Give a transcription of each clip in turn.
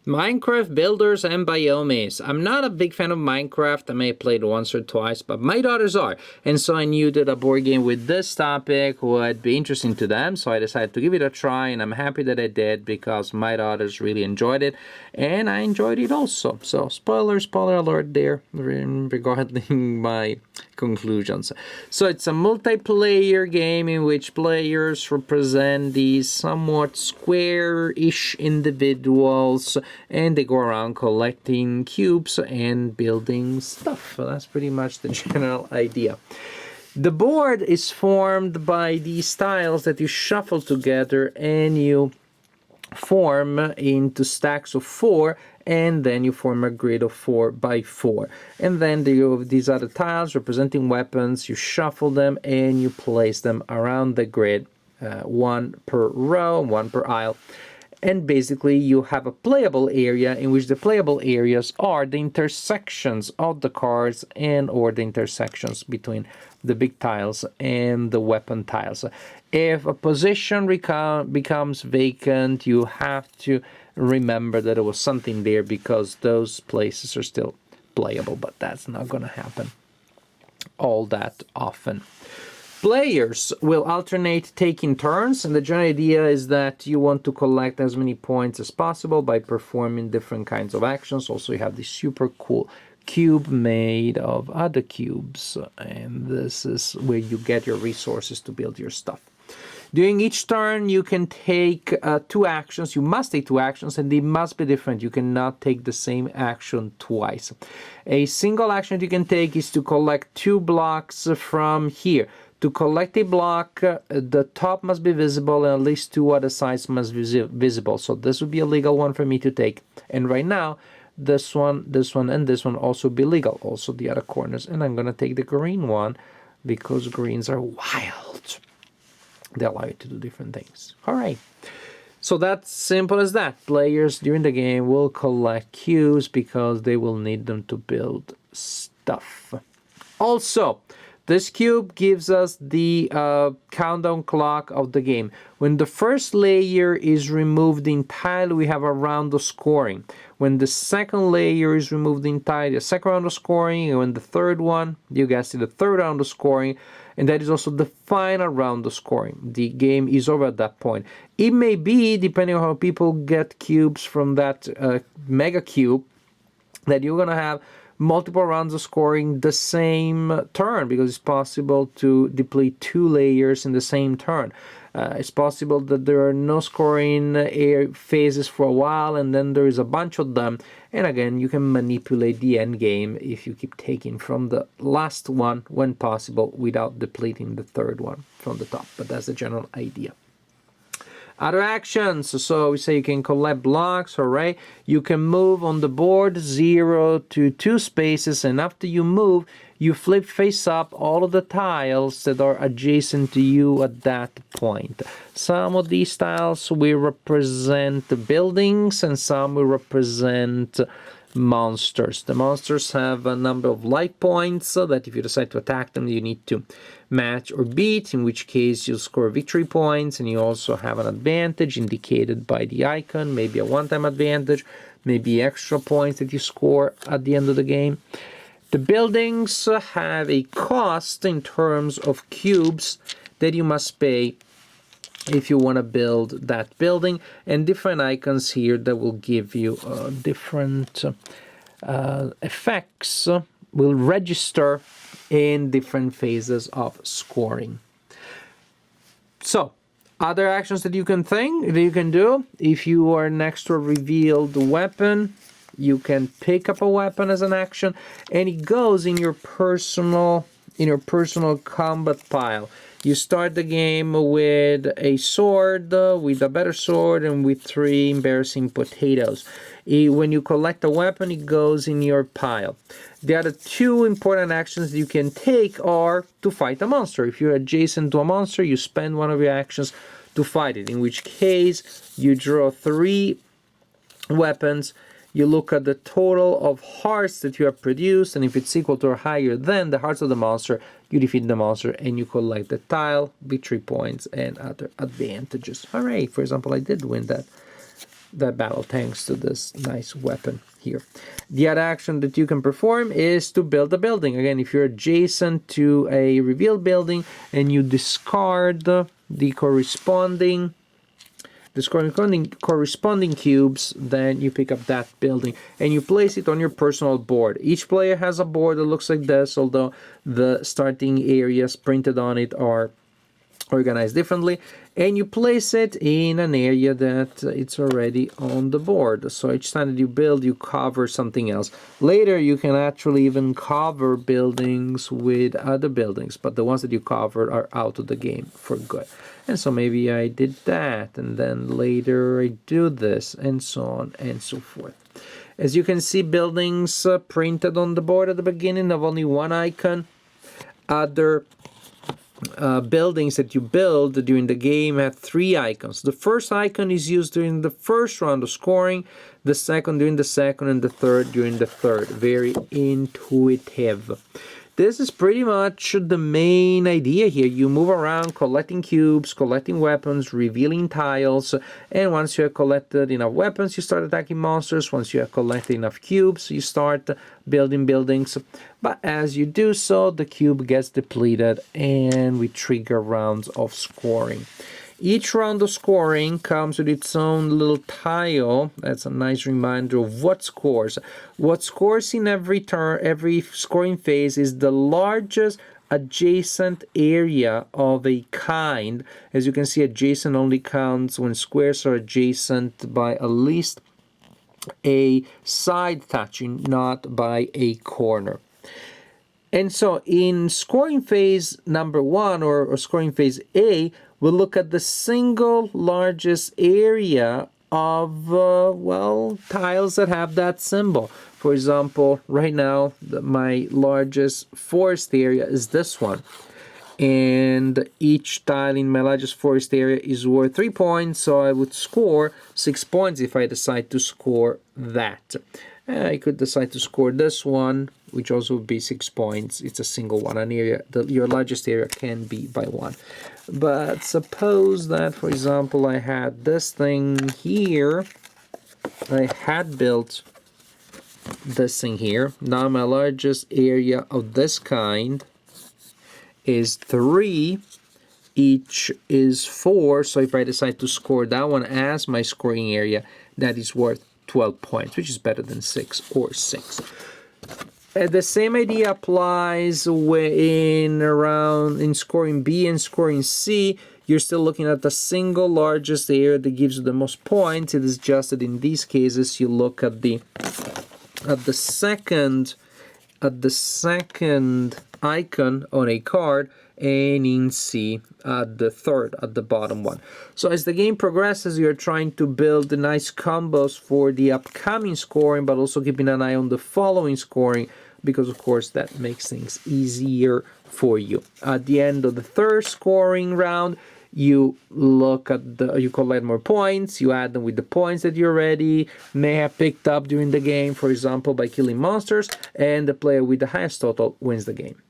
Minecraft Builders and Biomes. I'm not a big fan of Minecraft. I may have played once or twice, but my daughters are. And so I knew that a board game with this topic would be interesting to them. So I decided to give it a try, and I'm happy that I did because my daughters really enjoyed it. And I enjoyed it also. So spoiler alert there regarding my conclusions. So it's a multiplayer game in which players represent these somewhat square-ish individuals, and they go around collecting cubes and building stuff. So that's pretty much the general idea. The board is formed by these tiles that you shuffle together and you form into stacks of 4, and then you form a grid of 4 by 4. And then you have these other tiles representing weapons. You shuffle them and you place them around the grid, one per row, one per aisle. And basically you have a playable area in which the playable areas are the intersections of the cards and or the intersections between the big tiles and the weapon tiles. If a position becomes vacant, you have to remember that there was something there because those places are still playable, but that's not going to happen all that often. Players will alternate taking turns, and the general idea is that you want to collect as many points as possible by performing different kinds of actions. Also, you have this super cool cube made of other cubes, and this is where you get your resources to build your stuff. During each turn, you can take 2 actions. You must take 2 actions, and they must be different. You cannot take the same action twice. A single action you can take is to collect 2 blocks from here. To collect a block, the top must be visible and at least 2 other sides must be visible. So this would be a legal one for me to take. And right now, this one, and this one also be legal. Also the other corners. And I'm going to take the green one because greens are wild. They allow you to do different things. All right. So that's simple as that. Players during the game will collect cubes because they will need them to build stuff. Also, this cube gives us the countdown clock of the game. When the first layer is removed entirely, we have a round of scoring. When the second layer is removed entirely, a second round of scoring. And when the third one, you guys see the third round of scoring. And that is also the final round of scoring. The game is over at that point. It may be, depending on how people get cubes from that mega cube, that you're going to have multiple rounds of scoring the same turn, because it's possible to deplete 2 layers in the same turn. It's possible that there are no scoring phases for a while, and then there is a bunch of them. And again, you can manipulate the end game if you keep taking from the last one when possible without depleting the third one from the top. But that's the general idea. Other actions, so we say you can collect blocks, alright? You can move on the board 0 to 2 spaces, and after you move, you flip face up all of the tiles that are adjacent to you at that point. Some of these tiles will represent the buildings, and some will represent monsters. The monsters have a number of life points, so that if you decide to attack them, you need to match or beat, in which case you'll score victory points, and you also have an advantage indicated by the icon, maybe a one-time advantage, maybe extra points that you score at the end of the game. The buildings have a cost in terms of cubes that you must pay if you want to build that building, and different icons here that will give you different effects will register in different phases of scoring. So, other actions that you can do, if you are next to a revealed weapon, you can pick up a weapon as an action, and it goes in your personal combat pile. You start the game with a sword, with a better sword, and with 3 embarrassing potatoes. When you collect a weapon, it goes in your pile. The other 2 important actions that you can take are to fight a monster. If you're adjacent to a monster, you spend one of your actions to fight it, in which case you draw 3 weapons. You look at the total of hearts that you have produced, and if it's equal to or higher than the hearts of the monster, you defeat the monster and you collect the tile, victory points, and other advantages. Alright, for example, I did win that that battle thanks to this nice weapon here. The other action that you can perform is to build a building. Again, if you're adjacent to a revealed building and you discard the corresponding cubes, then you pick up that building and you place it on your personal board. Each player has a board that looks like this, although the starting areas printed on it are organized differently, and you place it in an area that it's already on the board. So each time that you build, you cover something else. Later, you can actually even cover buildings with other buildings, but the ones that you covered are out of the game for good. And so maybe I did that, and then later I do this, and so on and so forth. As you can see, buildings printed on the board at the beginning have only one icon. Other buildings that you build during the game have 3 icons. The first icon is used during the first round of scoring, the second during the second, and the third during the third. Very intuitive. This is pretty much the main idea here. You move around collecting cubes, collecting weapons, revealing tiles, and once you have collected enough weapons, you start attacking monsters. Once you have collected enough cubes, you start building buildings. But as you do so, the cube gets depleted and we trigger rounds of scoring. Each round of scoring comes with its own little tile. That's a nice reminder of what scores. What scores in every turn, every scoring phase is the largest adjacent area of a kind. As you can see, adjacent only counts when squares are adjacent by at least a side touching, not by a corner. And so in scoring phase number 1 or scoring phase A, we'll look at the single largest area of, tiles that have that symbol. For example, right now, my largest forest area is this one. And each tile in my largest forest area is worth 3 points, so I would score 6 points if I decide to score that. I could decide to score this one, which also would be 6 points. It's a single one. An area, your largest area can be by 1. But suppose that, for example, I had this thing here. I had built this thing here. Now my largest area of this kind is 3. Each is 4. So if I decide to score that one as my scoring area, that is worth 12 points, which is better than 6 or 6. The same idea applies in scoring B and scoring C. You're still looking at the single largest area that gives you the most points. It is just that in these cases you look at the second icon on a card, and in C at the third, at the bottom one. So as the game progresses, you're trying to build nice combos for the upcoming scoring, but also keeping an eye on the following scoring, because of course that makes things easier for you. At the end of the third scoring round, you look at you collect more points, you add them with the points that you already may have picked up during the game, for example, by killing monsters, and the player with the highest total wins the game.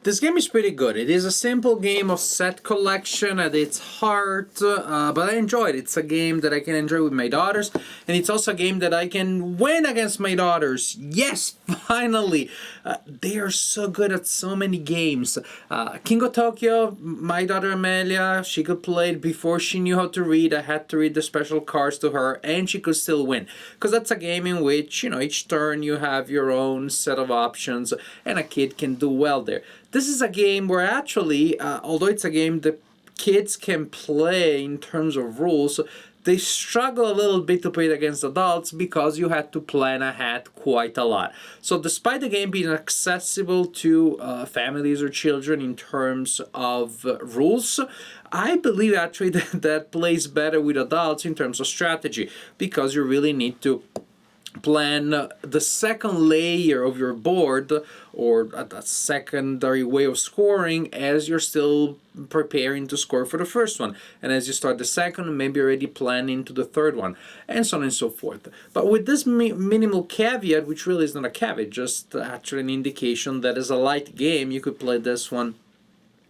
This game is pretty good. It is a simple game of set collection at its heart, but I enjoy it. It's a game that I can enjoy with my daughters, and it's also a game that I can win against my daughters. Yes, finally! They are so good at so many games. King of Tokyo, my daughter Amelia, she could play it before she knew how to read. I had to read the special cards to her, and she could still win. Because that's a game in which, each turn you have your own set of options, and a kid can do well there. This is a game where actually, although it's a game that kids can play in terms of rules, they struggle a little bit to play it against adults because you had to plan ahead quite a lot. So despite the game being accessible to families or children in terms of rules, I believe actually that plays better with adults in terms of strategy, because you really need to plan the second layer of your board, or a secondary way of scoring, as you're still preparing to score for the first one, and as you start the second, maybe already planning to the third one, and so on and so forth. But with this minimal caveat, which really is not a caveat, just actually an indication that as a light game, you could play this one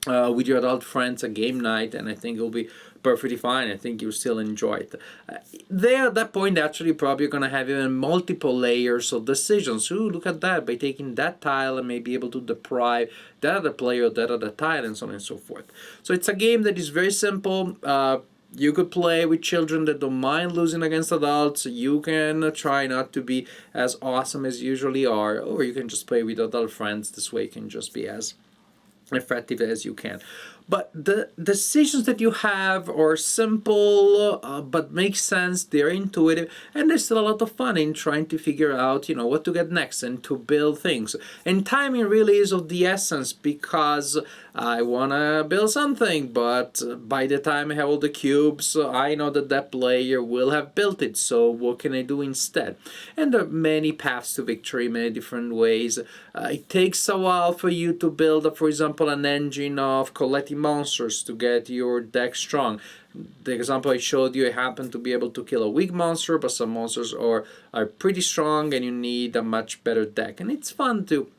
with your adult friends a game night, and I think it'll be perfectly fine. I think you'll still enjoy it. There at that point, actually, probably you're gonna have even multiple layers of decisions. Ooh, look at that! By taking that tile, I may be able to deprive that other player of that other tile, and so on and so forth. So it's a game that is very simple. You could play with children that don't mind losing against adults. You can try not to be as awesome as you usually are, or you can just play with adult friends. This way, you can just be as effective as you can. But the decisions that you have are simple, but make sense. They're intuitive, and there's still a lot of fun in trying to figure out, what to get next and to build things. And timing really is of the essence, because I want to build something, but by the time I have all the cubes, I know that that player will have built it. So what can I do instead? And there are many paths to victory, many different ways. It takes a while for you to build, for example, an engine of collecting monsters to get your deck strong. The example I showed you, I happen to be able to kill a weak monster, but some monsters are pretty strong, and you need a much better deck. And it's fun to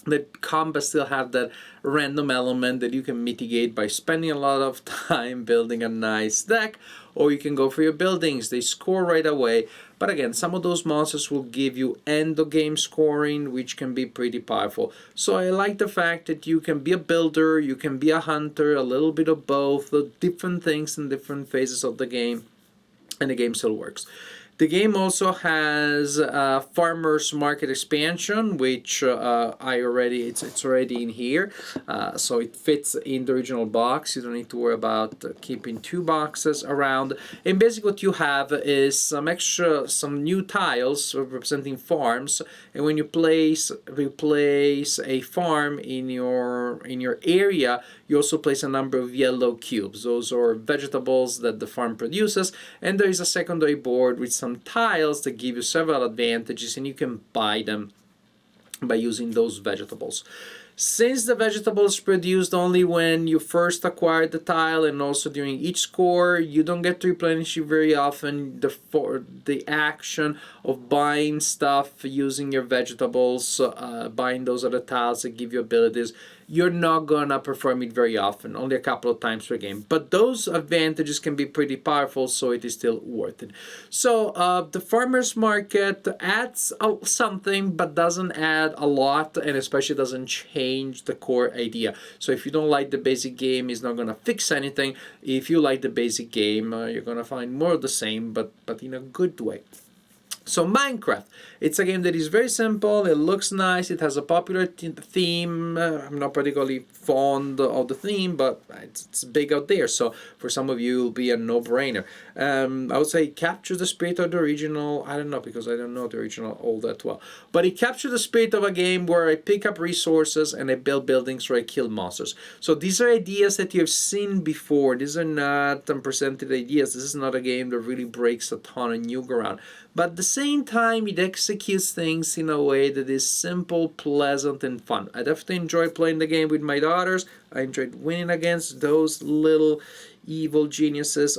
that combat still have that random element that you can mitigate by spending a lot of time building a nice deck, or you can go for your buildings. They score right away, but again, some of those monsters will give you end of game scoring, which can be pretty powerful. So I like the fact that you can be a builder, you can be a hunter, a little bit of both, different things in different phases of the game, and the game still works. The game also has a farmers market expansion, which it's already in here, so it fits in the original box. You don't need to worry about keeping two boxes around. And basically, what you have is some new tiles representing farms. And when you replace a farm in your area, you also place a number of yellow cubes. Those are vegetables that the farm produces, and there is a secondary board with some tiles that give you several advantages, and you can buy them by using those vegetables. Since the vegetables produced only when you first acquired the tile and also during each score, you don't get to replenish it very often. The action of buying stuff using your vegetables, buying those other tiles that give you abilities, you're not gonna perform it very often, only a couple of times per game. But those advantages can be pretty powerful, so it is still worth it. So the farmers market adds something, but doesn't add a lot, and especially doesn't change the core idea. So if you don't like the basic game, it's not gonna fix anything. If you like the basic game, you're gonna find more of the same, but in a good way. So Minecraft, it's a game that is very simple, it looks nice, it has a popular theme. I'm not particularly fond of the theme, but it's big out there, so for some of you it'll be a no-brainer. I would say capture the spirit of the original. I don't know, because I don't know the original all that well, but it captures the spirit of a game where I pick up resources and I build buildings or I kill monsters. So these are ideas that you have seen before. These are not unprecedented ideas. This is not a game that really breaks a ton of new ground, but at the same time it executes things in a way that is simple, pleasant, and fun. I definitely enjoy playing the game with my daughters. I enjoyed winning against those little evil geniuses.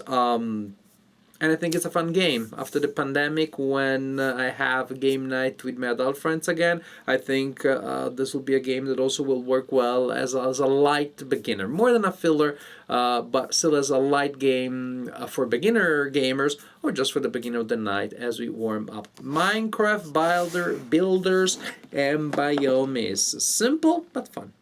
And I think it's a fun game. After the pandemic, when I have a game night with my adult friends again, I think this will be a game that also will work well as a light beginner. More than a filler, but still as a light game for beginner gamers, or just for the beginning of the night as we warm up. Minecraft Builders and Biomes. Simple but fun.